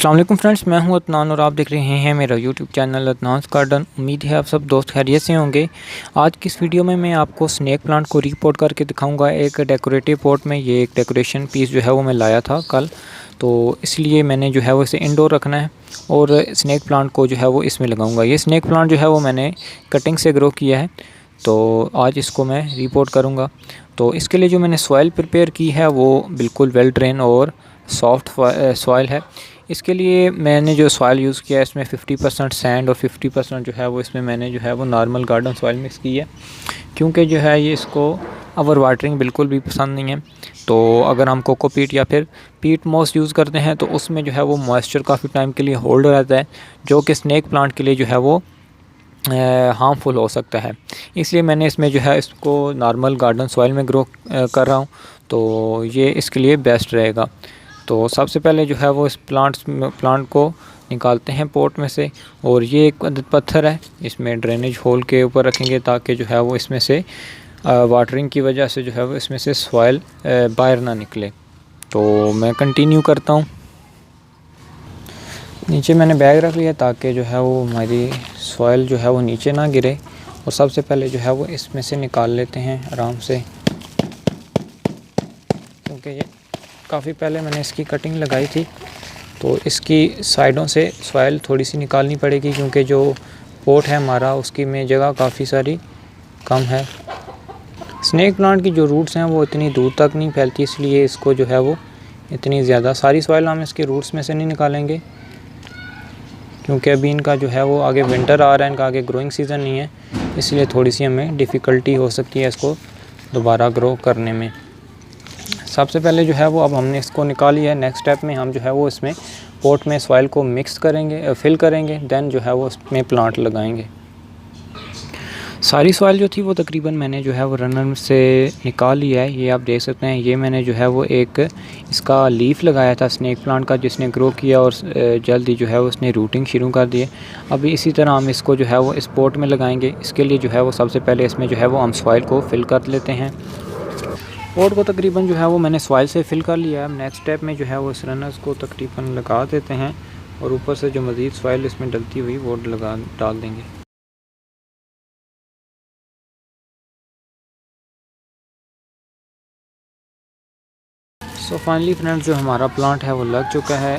अस्सलाम वालेकुम फ्रेंड्स, मैं हूं अदनान और आप देख रहे हैं मेरा यूट्यूब चैनल अदनान्स गार्डन। उम्मीद है आप सब दोस्त खैरियत से होंगे। आज की इस वीडियो में मैं आपको स्नेक प्लांट को रीपोर्ट करके दिखाऊंगा। एक डेकोरेटिव पॉट में ये एक डेकोरेशन पीस जो है वो मैं लाया था कल, तो इसलिए मैंने जो है वो इसे इंडोर रखना है और स्नेक प्लांट को जो है वो इसमें लगाऊँगा। ये स्नेक प्लांट जो है वो मैंने कटिंग से ग्रो किया है, तो आज इसको मैं रीपोर्ट करूँगा। तो इसके लिए जो मैंने सॉइल प्रिपेयर की है वो बिल्कुल वेल ड्रेन और सॉफ्ट सॉइल है। इसके लिए मैंने जो सॉइल यूज़ किया है इसमें 50% सैंड और 50% जो है वो इसमें मैंने जो है वो नॉर्मल गार्डन सॉइल मिक्स की है, क्योंकि जो है ये इसको ओवर वाटरिंग बिल्कुल भी पसंद नहीं है। तो अगर हम कोकोपीट या फिर पीट मॉस यूज़ करते हैं तो उसमें जो है वो मॉइस्चर काफ़ी टाइम के लिए होल्ड रहता है, जो कि स्नेक प्लांट के लिए जो है वो हार्मफुल हो सकता है। इसलिए मैंने इसमें जो है इसको नॉर्मल गार्डन सॉइल में ग्रो कर रहा हूँ, तो ये इसके लिए बेस्ट रहेगा। तो सबसे पहले जो है वो इस प्लांट को निकालते हैं पॉट में से, और ये एक पत्थर है, इसमें ड्रेनेज होल के ऊपर रखेंगे ताकि जो है वो इसमें से वाटरिंग की वजह से जो है वो इसमें से सॉइल बाहर ना निकले। तो मैं कंटिन्यू करता हूँ। नीचे मैंने बैग रख लिया ताकि जो है वो हमारी सॉइल जो है वो नीचे ना गिरे। और सबसे पहले जो है वो इसमें से निकाल लेते हैं आराम से, क्योंकि ये काफ़ी पहले मैंने इसकी कटिंग लगाई थी, तो इसकी साइडों से सॉइल थोड़ी सी निकालनी पड़ेगी, क्योंकि जो पोट है हमारा उसकी में जगह काफ़ी सारी कम है। स्नेक प्लांट की जो रूट्स हैं वो इतनी दूर तक नहीं फैलती, इसलिए इसको जो है वो इतनी ज़्यादा सारी सॉइल हम इसके रूट्स में से नहीं निकालेंगे, क्योंकि अभी इनका जो है वो आगे विंटर आ रहा है, इनका आगे ग्रोइंग सीज़न नहीं है, इसलिए थोड़ी सी हमें डिफ़िकल्टी हो सकती है इसको दोबारा ग्रो करने में। सबसे पहले जो है वो अब हमने इसको निकाल लिया है। नेक्स्ट स्टेप में हम जो है वो इसमें पॉट में सॉइल को मिक्स करेंगे, फिल करेंगे, देन जो है वो इसमें प्लांट लगाएंगे। सारी सॉइल जो थी वो तकरीबन मैंने जो है वो रनर से निकाल लिया है। ये आप देख सकते हैं, ये मैंने जो है वो एक इसका लीफ लगाया था स्नेक प्लांट का, जिसने ग्रो किया और जल्दी जो है वो उसने रूटिंग शुरू कर दी है। अभी इसी तरह हम इसको जो है वो इस पॉट में लगाएंगे। इसके लिए जो है वो सबसे पहले इसमें जो है वो हम सॉइल को फिल कर लेते हैं। पॉट को तकरीबन जो है वो मैंने सॉइल से फिल कर लिया है। अब नेक्स्ट स्टेप में जो है वो इस रनर्स को तकरीबन लगा देते हैं, और ऊपर से जो मज़ीद सॉइल इसमें डलती हुई वो डाल देंगे। सो फाइनली फ्रेंड्स, जो हमारा प्लांट है वो लग चुका है।